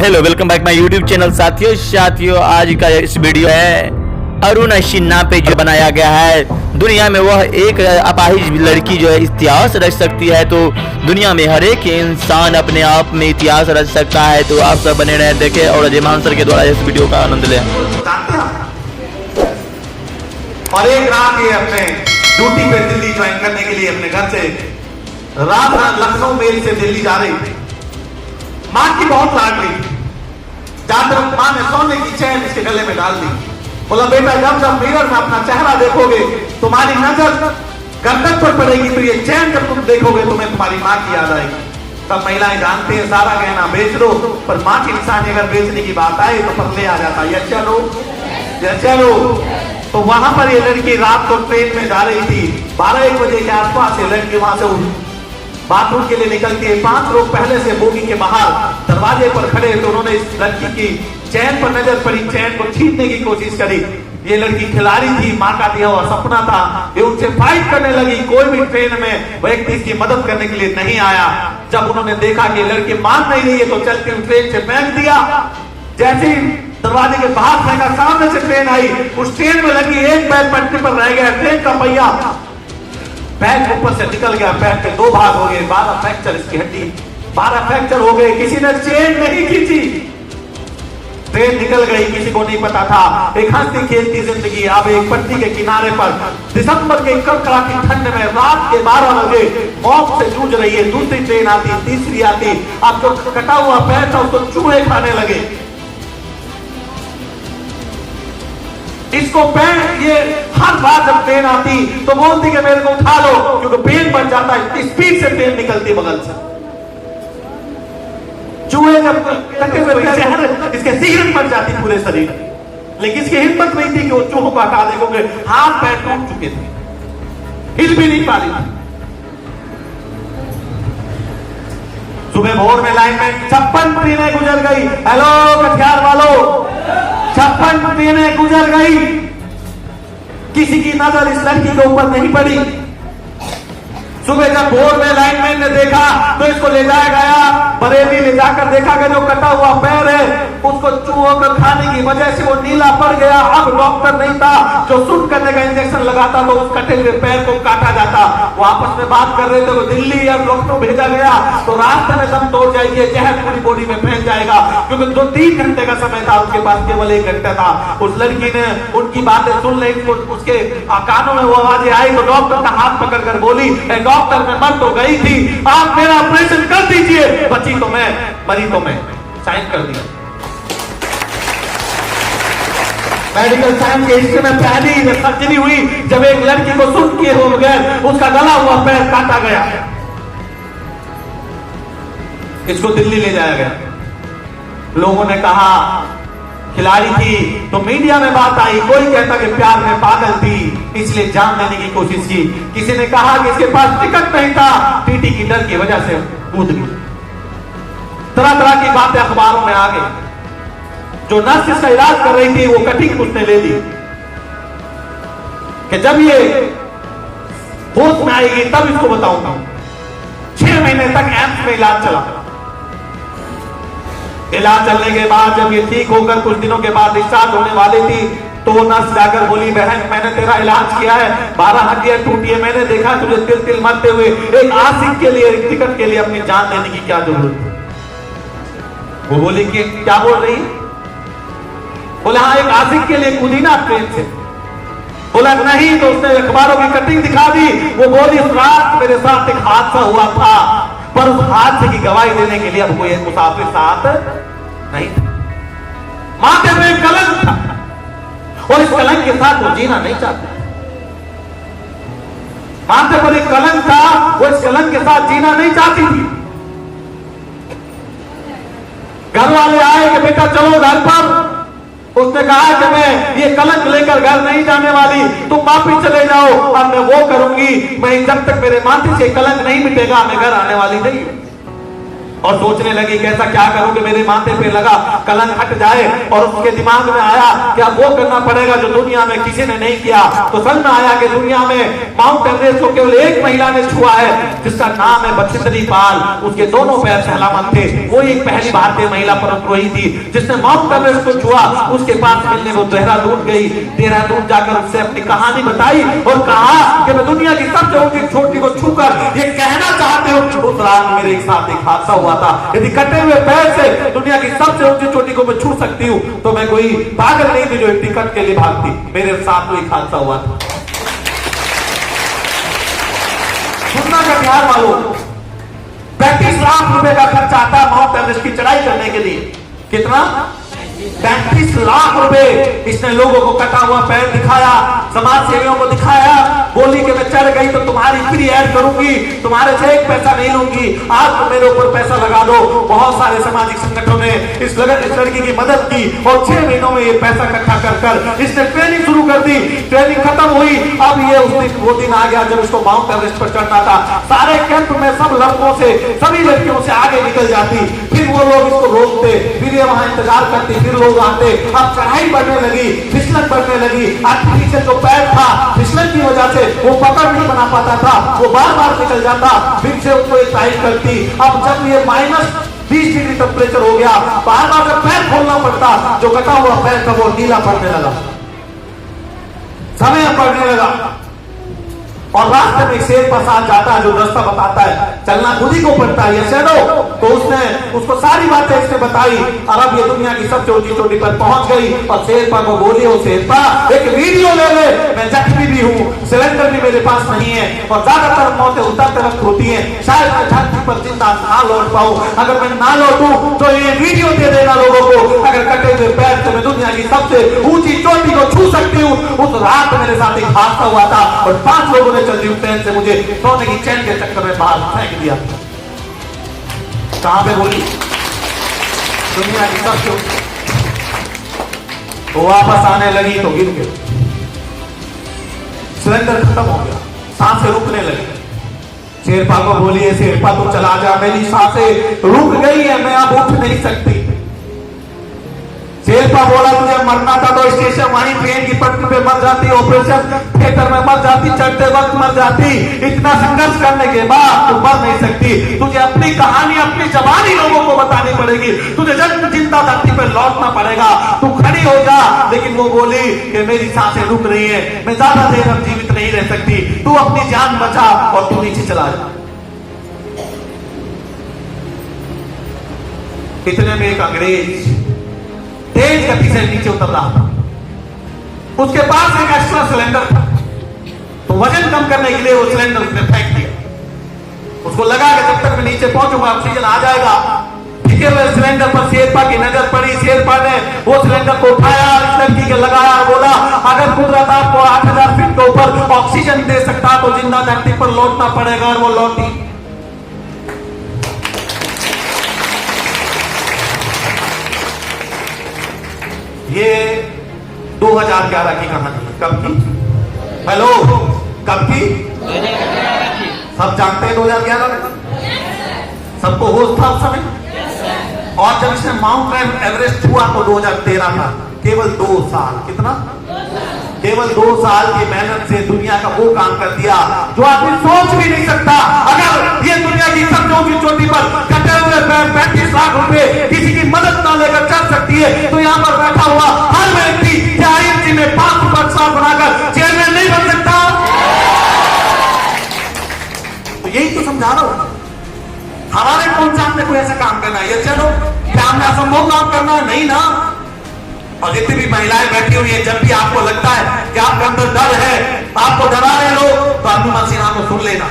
Hello welcome back my YouTube channel. साथियों आज का इस वीडियो है अरुण सिन्हा पे जो बनाया गया है। दुनिया में वह एक अपाहिज लड़की जो है इतिहास रच सकती है, तो दुनिया में हर एक इंसान अपने आप में इतिहास रच सकता है। तो आप सब बने रहे, देखें और अजयमान सर के द्वारा इस वीडियो का आनंद लें। और एक रात ये अपने ड्यूटी पे दिल्ली ज्वाइन करने के लिए अपने घर से रात लखनऊ मेल से दिल्ली जा रही थी। मां की बहुत लाडली थी। जाकर मां ने सोने की चैन इसके गले में डाल दी। बोला बेटा जब जब मिरर में अपना चेहरा देखोगे तुम्हारी नजर गर्दन पर पड़ेगी, तो ये चैन जब तुम देखोगे तुम्हें तुम्हारी मां की याद आएगी। सब महिलाएं जानती हैं सारा गहना बेच दो, पर मां की निशानी अगर बेचने की बात आए तो पगले आ जाता है। चलो तो वहां पर ये लड़की रात को ट्रेन में जा रही थी। 12-1 बजे के आसपास ये लड़की वहां से बाथरूम के लिए निकलती है। 5 लोग पहले से बोगी के बाहर दरवाजे पर खड़े, तो उन्होंने इस लड़की की चैन पर नजर पड़ी, चैन को छीनने की कोशिश करी। ये लड़की खिलाड़ी थी, मां का दिया हुआ सपना था। ये उनसे फाइट करने लगी। कोई भी ट्रेन में व्यक्ति इसकी मदद करने के लिए नहीं आया। जब उन्होंने देखा कि लड़की मान नहीं रही है तो चलती हुई ट्रेन से फेंक दिया। जैसे ही दरवाजे के बाहर फेंका, सामने से ट्रेन आई। उस ट्रेन में लगी एक बैग पटरी पर रह गया, ट्रेन का पहिया बैग ऊपर से निकल गया। बैग के 2 भाग हो गए। 12 फ्रैक्चर इसकी हड्डी, 12 फ्रैक्चर हो गए। किसी ने चेन नहीं खींची, ट्रेन निकल गई। किसी को नहीं पता था। एक हंसती खेलती जिंदगी अब एक पट्टी के किनारे पर दिसंबर के कड़कड़ाती ठंड में रात के 12 बजे मौत से जूझ रही है। दूसरी ट्रेन आती, तीसरी आती। अब जो कटा हुआ पैर था उसको चूहे खाने लगे। इसको पैर ये हर बार जब ट्रेन आती तो बोलती कि मेरे को उठा लो, क्योंकि पेन बन जाता है। स्पीड से ट्रेन निकलती बगल से। चूहे जब कटे हुए इसके सिगरेट बन जाती पूरे शरीर, लेकिन इसकी हिम्मत नहीं थी कि वो चूहों को हटा दे, क्योंकि हाथ पैर टूट चुके थे, हिल भी नहीं पा रही थी। सुबह भोर में लाइन में 56 ट्रेनें गुजर गई। हेलो कटिहार वालों, 56 ट्रेनें गुजर गई। किसी की नजर इस लड़की के ऊपर नहीं पड़ी। सुबह जब भोर में लाइनमैन ने देखा तो इसको ले जाया गया बरेली। ले जाकर देखा कि जो कटा हुआ पैर है उसको चूहों को खाने की वजह से वो नीला पड़ गया। अब डॉक्टर नहीं था जो सुन करने का इंजेक्शन लगाता तो उस कटे हुए पैर को काटा जाता। वो आपस में बात कर रहे थे। वो दिल्ली या लखनऊ भेजा गया तो रास्ते में दम तोड़ जाएगी, जहर पूरी बॉडी में फैल जाएगा, क्योंकि 2-3 घंटे का समय था, उसके पास केवल 1 घंटा था। उस लड़की ने उनकी बातें सुन ली। उसके कानों में वो आवाजें आई तो डॉक्टर का हाथ पकड़कर बोली, डॉक्टर मैं मर तो गई थी, आप मेरा ऑपरेशन कर दीजिए। बची तो मैं, मरी तो मैं। साइन कर दिया। मेडिकल साइंस के हिस्से में पहली सर्जरी हुई जब एक लड़की को सुन किए हो बगैर उसका गला हुआ पैर काटा गया। इसको दिल्ली ले जाया गया। लोगों ने कहा खिलाड़ी थी, तो मीडिया में बात आई। कोई कहता कि प्यार में पागल थी इसलिए जान देने की कोशिश की। किसी ने कहा कि इसके पास टिकट नहीं था, टीटी की डर की वजह से कूद गई। तरह तरह की बातें अखबारों में आ गई। जो नर्स इसका इलाज कर रही थी वो कटिंग उसने ले ली कि जब ये होश में आएगी तब इसको बताऊंगा। 6 महीने तक एम्स में इलाज चला। इलाज चलने के बाद जब ये ठीक होकर कुछ दिनों के बाद डिस्चार्ज होने वाली थी तो नर्स जाकर बोली, बहन मैंने तेरा इलाज किया है, 12 हड्डियां टूटी है, मैंने देखा तुझे तिल तिल मरते हुए। एक आशिक के लिए, एक टिकट के लिए अपनी जान देने की क्या जरूरत है? वो बोली कि क्या बोल रही है? बोला हाँ, एक आशिक के लिए कूदी ना ट्रेन से। बोला नहीं, तो उसने अखबारों की कटिंग दिखा दी। वो बोली उस रात मेरे साथ एक हादसा हुआ था, पर उस हादसे की गवाही देने के लिए अब कोई मुसाफिर साथ नहीं था। माथे में कलंक था और इस कलंक के साथ वो जीना नहीं चाहता। माथे पर एक कलंक था, वो इस कलंक के साथ जीना नहीं चाहती थी। घर वाले आए कि बेटा चलो घर पर। उसने कहा कि मैं ये कलंक लेकर घर नहीं जाने वाली, तुम वापिस चले जाओ, अब मैं वो करूंगी। मैं जब तक मेरे माथे से कलंक नहीं मिटेगा मैं घर आने वाली नहीं। और सोचने लगी कि ऐसा क्या करूं कि मेरे माथे पे लगा कलंक हट जाए। और उसके दिमाग में आया कि अब वो करना पड़ेगा जो दुनिया में किसी ने नहीं किया। तो समझ में आया कि दुनिया में माउंट एवरेस्ट को केवल एक महिला ने छुआ है, जिसका नाम है बछिंद्री पाल। उसके दोनों पैर सलामत थे। वो एक पहली भारतीय महिला पर्वतारोही थी जिसने माउंट एवरेस्ट को छुआ। उसके पास मिलने वो देहरादून गई। देहरादून जाकर उससे अपनी कहानी बताई और कहा कि मैं दुनिया की सबसे ऊंची चोटी को छूकर ये कहना चाहती हूँ, उस रात मेरे एक साथ एक हादसा हुआ था। यदि कटे हुए पैर से दुनिया की सबसे ऊंची चोटी को मैं छू सकती हूँ तो मैं कोई पागल नहीं थी जो एक टिकट के लिए भागती। मेरे साथ तो एक हादसा हुआ था। सुनना का ध्यान वालों, 35 लाख रुपए का खर्च आता है माउंट एवरेस्ट की चढ़ाई करने के लिए। कितना? 35 लाख रुपए। इसने लोगों को कटा हुआ पैर दिखाया, समाज सेवियों को दिखाया, बोली कि मैं चढ़ गई तो तुम्हारी फ्री एड करूंगी, तुम्हारे से एक पैसा नहीं लूंगी, आज तो मेरे ऊपर पैसा लगा दो। बहुत सारे सामाजिक संगठनों ने इस लड़की की मदद की और 6 महीनों में ये पैसा इकट्ठा कर इसने ट्रेनिंग शुरू कर दी। ट्रेनिंग खत्म हुई, अब ये उस दिन वो दिन आ गया जब इसको माउंट एवरेस्ट पर चढ़ना था। सारे कैंप में सब लड़कों से सभी लड़कियों से आगे निकल जाती, फिर वो लोग इसको रोकते, फिर ये वहां इंतजार करती, फिर लोग आते। अब चढ़ाई बढ़ने लगी, फिसलन बढ़ने लगी। आर्टिफिशियल जो पैर था फिसलन की वजह से वो पकड़ नहीं बना पाता था, वो बार बार निकल जाता, फिर से उसको एक टाइट करती। अब जब ये -20 डिग्री टेम्परेचर हो गया, बार बार जब पैर खोलना पड़ता, जो कटा हुआ पैर था वो नीला पड़ने लगा, समय पड़ने लगा। और रास्ते में शेर पर साथ जाता है जो रास्ता बताता है, चलना खुद ही को पड़ता है। ये शेरो तो उसने उसको सारी बातें इसने बताई और अब ये दुनिया की सबसे ऊंची चोटी पर पहुंच गई। और शेरपा को बोली, ओ शेरपा एक वीडियो ले ले, मैं जख्मी भी हूँ, सिलेंडर भी मेरे पास नहीं है और ज्यादातर मौतें उतरते वक्त होती है, शायद मैं धरती पर जिंदा ना लौट पाऊं। अगर मैं ना लौटूं तो ये वीडियो दे देना लोगों को। अगर कटे हुए पैर से मैं दुनिया की सबसे ऊंची चोटी को छू सकती हूँ। उस रात मेरे साथ एक हादसा हुआ था और 5 लोगों ने चलती ट्रेन से मुझे सोने की चैन के चक्कर में बाहर फेंक दिया। कहां पे बोली? दुनिया की सबसे। वो वापस आने लगी तो गिर गई, सिलेंडर खत्म हो गया, सांसें रुकने लगी। शेरपा को बोली, शेरपा तू चला जा, मेरी सांसें रुक गई है, मैं अब उठ नहीं सकती। शेरपा बोला, तुझे मरना था तो स्टेशन वहीं ट्रेन की पटरी पे मर जाती, ऑपरेशन थिएटर में मर जाती, चढ़ते वक्त मर जाती। इतना संघर्ष करने के बाद तू मर नहीं सकती। तुझे अपनी कहानी अपनी जबानी लोगों को बतानी पड़ेगी, तुझे जब जिंदा धरती पर लौटना पड़ेगा। तू खड़ी हो जा। लेकिन वो बोली कि मेरी सांसें रुक रही है, मैं ज्यादा देर अब जीवित नहीं रह सकती, तू अपनी जान बचा और तू नीचे चला जा। इतने में एक अंग्रेज तेज गति से नीचे उतर रहा था। उसके पास एक एक्स्ट्रा सिलेंडर था, तो वजन कम करने के लिए वो सिलेंडर उसने फेंक दिया। उसको लगा कि जब तक मैं नीचे पहुंचूंगा ऑक्सीजन आ जाएगा। ठीक है, सिलेंडर पर शेरपा की नजर पड़ी। शेरपा ने वो सिलेंडर को उठाया, लड़की के लगाया, बोला अगर कुदरत आपको 8000 फीट के ऊपर ऑक्सीजन दे सकता तो जिंदा धरती पर लौटना पड़ेगा। और वो लौटी। ये 2011 की कहानी है। कब की? हेलो, कब की? सब जानते हैं 2011 में? सबको होश था उस समय? और जब इसने माउंट एवरेस्ट हुआ तो 2013 था। केवल 2 साल। कितना? केवल 2 साल की मेहनत से दुनिया का वो काम कर दिया जो आदमी सोच भी नहीं सकता। अगर ये दुनिया की सबसे ऊंची चोटी पर कटे हुए 35 लाख रुपए किसी की मदद ना लेकर चढ़ सकती है, तो यहाँ पर बैठा हुआ हर व्यक्ति क्या IMG में 5 रुपए बनाकर चेयरमैन नहीं बन सकता? तो यही तो समझा रहा हूं। हमारे कौन सा हमने कोई ऐसा काम करना है? ये चलो क्या हमने असंभव काम करना है? नहीं ना। और जितनी भी महिलाएं बैठी हुई है, जब भी आपको लगता है कि आपके अंदर डर है, आपको डरा रहे लोग, तो अनुमान सिन्हा को सुन लेना।